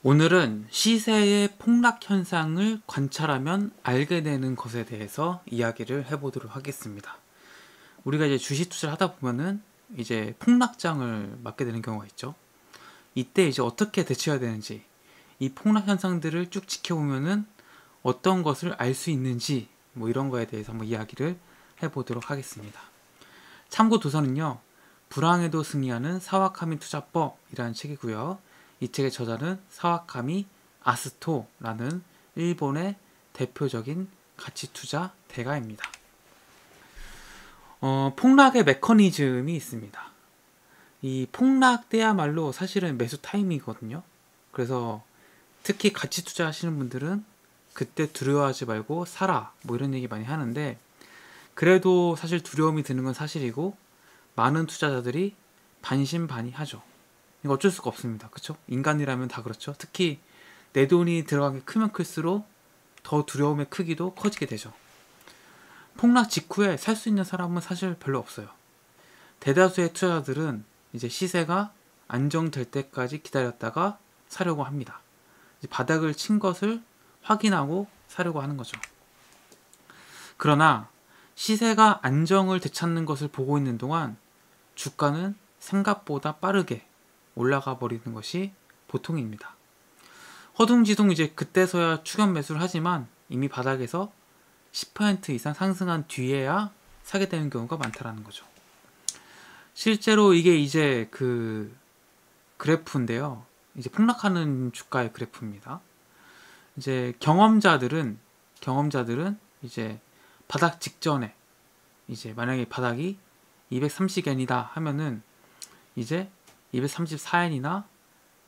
오늘은 시세의 폭락 현상을 관찰하면 알게 되는 것에 대해서 이야기를 해보도록 하겠습니다. 우리가 이제 주식 투자를 하다 보면은 이제 폭락장을 맞게 되는 경우가 있죠. 이때 이제 어떻게 대처해야 되는지, 이 폭락 현상들을 쭉 지켜보면은 어떤 것을 알 수 있는지, 뭐 이런 거에 대해서 한번 이야기를 해보도록 하겠습니다. 참고 도서는요, 불황에도 승리하는 사와카미 투자법이라는 책이고요. 이 책의 저자는 사와카미 아스토라는 일본의 대표적인 가치투자 대가입니다. 폭락의 메커니즘이 있습니다. 이 폭락 때야말로 사실은 매수 타이밍이거든요. 그래서 특히 가치투자 하시는 분들은 그때 두려워하지 말고 사라, 뭐 이런 얘기 많이 하는데, 그래도 사실 두려움이 드는 건 사실이고 많은 투자자들이 반신반의하죠. 이거 어쩔 수가 없습니다. 그쵸? 인간이라면 다 그렇죠. 특히 내 돈이 들어간 게 크면 클수록 더 두려움의 크기도 커지게 되죠. 폭락 직후에 살 수 있는 사람은 사실 별로 없어요. 대다수의 투자자들은 이제 시세가 안정될 때까지 기다렸다가 사려고 합니다. 이제 바닥을 친 것을 확인하고 사려고 하는 거죠. 그러나 시세가 안정을 되찾는 것을 보고 있는 동안 주가는 생각보다 빠르게 올라가 버리는 것이 보통입니다. 허둥지둥 이제 그때서야 추격 매수를 하지만 이미 바닥에서 10% 이상 상승한 뒤에야 사게 되는 경우가 많다라는 거죠. 실제로 이게 이제 그 그래프인데요. 이제 폭락하는 주가의 그래프입니다. 이제 경험자들은 이제 바닥 직전에 이제 만약에 바닥이 230엔이다 하면은 이제 234엔이나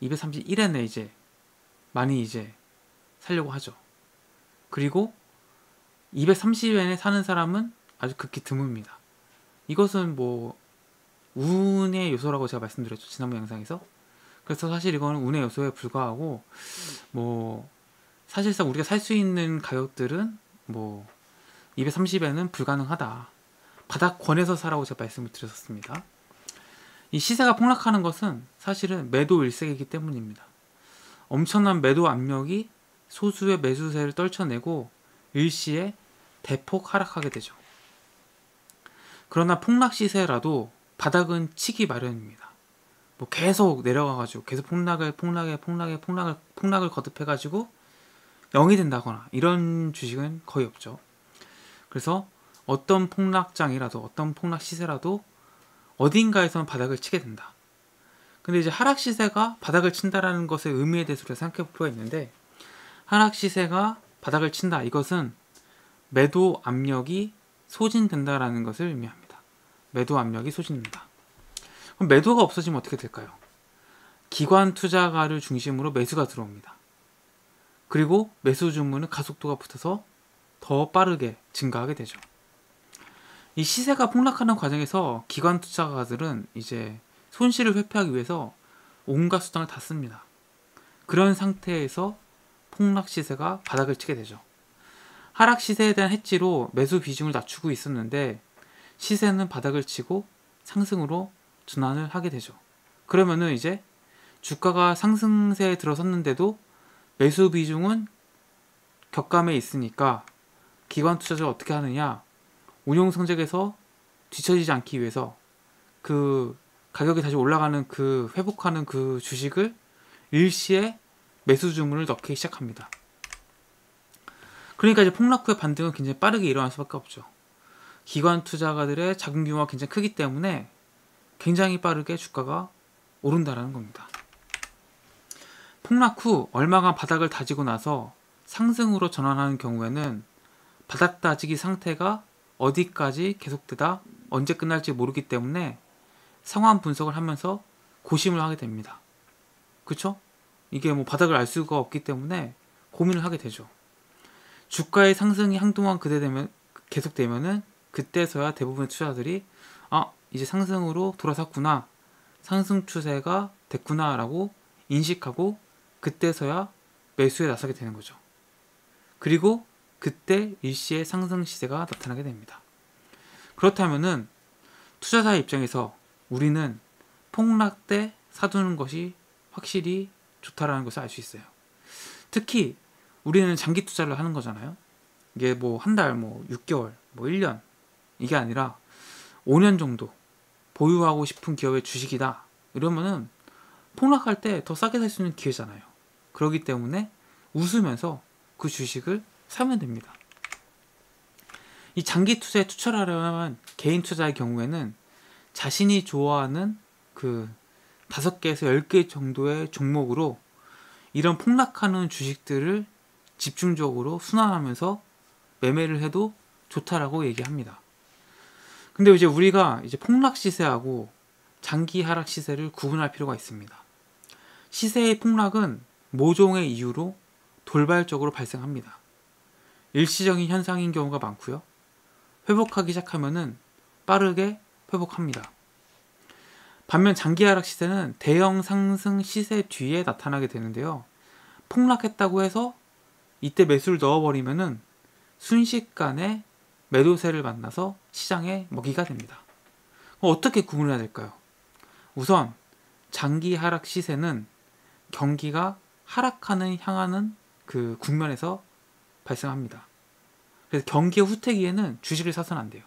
231엔에 이제 많이 이제 살려고 하죠. 그리고 230엔에 사는 사람은 아주 극히 드뭅니다. 이것은 뭐 운의 요소라고 제가 말씀드렸죠, 지난번 영상에서. 그래서 사실 이거는 운의 요소에 불과하고, 뭐 사실상 우리가 살 수 있는 가격들은 뭐 230엔은 불가능하다, 바닥권에서 사라고 제가 말씀을 드렸었습니다. 이 시세가 폭락하는 것은 사실은 매도 일색이기 때문입니다. 엄청난 매도 압력이 소수의 매수세를 떨쳐내고 일시에 대폭 하락하게 되죠. 그러나 폭락 시세라도 바닥은 치기 마련입니다. 뭐 계속 내려가가지고 계속 폭락을 거듭해가지고 0이 된다거나 이런 주식은 거의 없죠. 그래서 어떤 폭락장이라도, 어떤 폭락 시세라도 어딘가에서는 바닥을 치게 된다. 근데 이제 하락 시세가 바닥을 친다라는 것의 의미에 대해서 우리가 생각해 볼 필요가 있는데, 하락 시세가 바닥을 친다, 이것은 매도 압력이 소진된다라는 것을 의미합니다. 매도 압력이 소진된다. 그럼 매도가 없어지면 어떻게 될까요? 기관 투자가를 중심으로 매수가 들어옵니다. 그리고 매수 주문은 가속도가 붙어서 더 빠르게 증가하게 되죠. 이 시세가 폭락하는 과정에서 기관 투자가들은 이제 손실을 회피하기 위해서 온갖 수단을 다 씁니다. 그런 상태에서 폭락 시세가 바닥을 치게 되죠. 하락 시세에 대한 해지로 매수 비중을 낮추고 있었는데 시세는 바닥을 치고 상승으로 전환을 하게 되죠. 그러면은 이제 주가가 상승세에 들어섰는데도 매수 비중은 격감에 있으니까 기관 투자자가 어떻게 하느냐, 운용 성적에서 뒤처지지 않기 위해서 그 가격이 다시 올라가는 그 회복하는 그 주식을 일시에 매수 주문을 넣기 시작합니다. 그러니까 이제 폭락 후의 반등은 굉장히 빠르게 일어날 수밖에 없죠. 기관 투자가들의 자금 규모가 굉장히 크기 때문에 굉장히 빠르게 주가가 오른다라는 겁니다. 폭락 후 얼마간 바닥을 다지고 나서 상승으로 전환하는 경우에는 바닥 다지기 상태가 어디까지 계속되다 언제 끝날지 모르기 때문에 상황 분석을 하면서 고심을 하게 됩니다. 그쵸? 이게 뭐 바닥을 알 수가 없기 때문에 고민을 하게 되죠. 주가의 상승이 한동안 계속되면은 그때서야 대부분의 투자자들이 이제 상승으로 돌아섰구나, 상승 추세가 됐구나 라고 인식하고 그때서야 매수에 나서게 되는 거죠. 그리고 그때 일시의 상승 시세가 나타나게 됩니다. 그렇다면은 투자자의 입장에서 우리는 폭락 때 사두는 것이 확실히 좋다라는 것을 알 수 있어요. 특히 우리는 장기 투자를 하는 거잖아요. 이게 뭐 한 달, 뭐 6개월, 뭐 1년 이게 아니라 5년 정도 보유하고 싶은 기업의 주식이다. 이러면은 폭락할 때 더 싸게 살 수 있는 기회잖아요. 그렇기 때문에 웃으면서 그 주식을 사면 됩니다. 이 장기 투자에 투자하려면 개인 투자의 경우에는 자신이 좋아하는 그 5개에서 10개 정도의 종목으로 이런 폭락하는 주식들을 집중적으로 순환하면서 매매를 해도 좋다라고 얘기합니다. 근데 이제 우리가 이제 폭락 시세하고 장기 하락 시세를 구분할 필요가 있습니다. 시세의 폭락은 모종의 이유로 돌발적으로 발생합니다. 일시적인 현상인 경우가 많고요. 회복하기 시작하면은 빠르게 회복합니다. 반면 장기 하락 시세는 대형 상승 시세 뒤에 나타나게 되는데요. 폭락했다고 해서 이때 매수를 넣어버리면은 순식간에 매도세를 만나서 시장에 먹이가 됩니다. 어떻게 구분해야 될까요? 우선 장기 하락 시세는 경기가 향하는 그 국면에서 발생합니다. 그래서 경기의 후퇴기에는 주식을 사서는 안 돼요.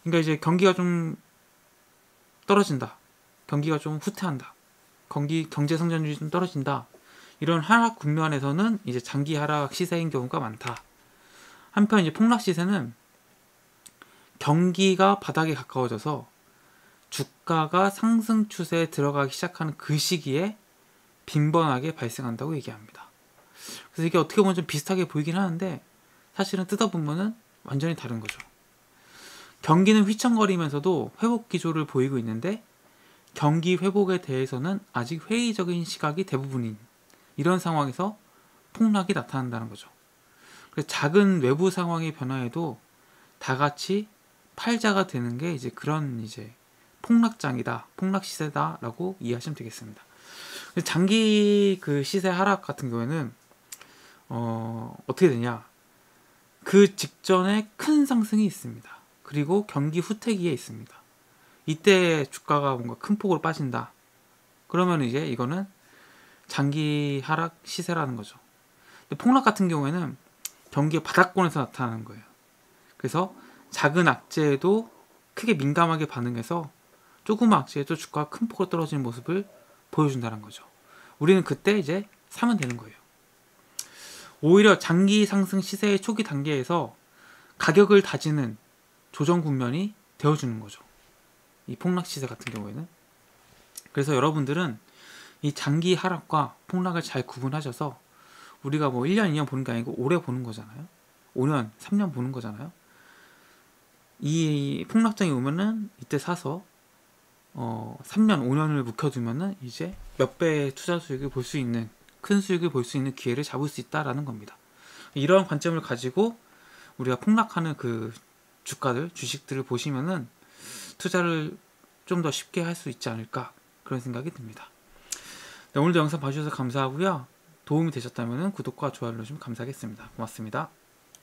그러니까 이제 경기가 좀 떨어진다. 경기가 좀 후퇴한다. 경제 성장률이 좀 떨어진다. 이런 하락 국면에서는 이제 장기 하락 시세인 경우가 많다. 한편 이제 폭락 시세는 경기가 바닥에 가까워져서 주가가 상승 추세에 들어가기 시작하는 그 시기에 빈번하게 발생한다고 얘기합니다. 그래서 이게 어떻게 보면 좀 비슷하게 보이긴 하는데 사실은 뜯어보면은 완전히 다른 거죠. 경기는 휘청거리면서도 회복 기조를 보이고 있는데 경기 회복에 대해서는 아직 회의적인 시각이 대부분인 이런 상황에서 폭락이 나타난다는 거죠. 그래서 작은 외부 상황의 변화에도 다 같이 팔자가 되는 게 이제 그런 이제 폭락장이다, 폭락 시세다라고 이해하시면 되겠습니다. 장기 그 시세 하락 같은 경우에는 어떻게 되냐? 그 직전에 큰 상승이 있습니다. 그리고 경기 후퇴기에 있습니다. 이때 주가가 뭔가 큰 폭으로 빠진다. 그러면 이제 이거는 장기 하락 시세라는 거죠. 근데 폭락 같은 경우에는 경기의 바닥권에서 나타나는 거예요. 그래서 작은 악재에도 크게 민감하게 반응해서 조그만 악재에도 주가가 큰 폭으로 떨어지는 모습을 보여준다는 거죠. 우리는 그때 이제 사면 되는 거예요. 오히려 장기 상승 시세의 초기 단계에서 가격을 다지는 조정 국면이 되어주는 거죠. 이 폭락 시세 같은 경우에는. 그래서 여러분들은 이 장기 하락과 폭락을 잘 구분하셔서 우리가 뭐 1년, 2년 보는 게 아니고 오래 보는 거잖아요. 5년, 3년 보는 거잖아요. 이 폭락장이 오면은 이때 사서 3년, 5년을 묵혀두면은 이제 몇 배의 투자 수익을 볼 수 있는, 큰 수익을 볼 수 있는 기회를 잡을 수 있다라는 겁니다. 이러한 관점을 가지고 우리가 폭락하는 그 주가들, 주식들을 보시면은 투자를 좀 더 쉽게 할 수 있지 않을까 그런 생각이 듭니다. 네, 오늘도 영상 봐주셔서 감사하고요. 도움이 되셨다면 구독과 좋아요 눌러주시면 감사하겠습니다. 고맙습니다.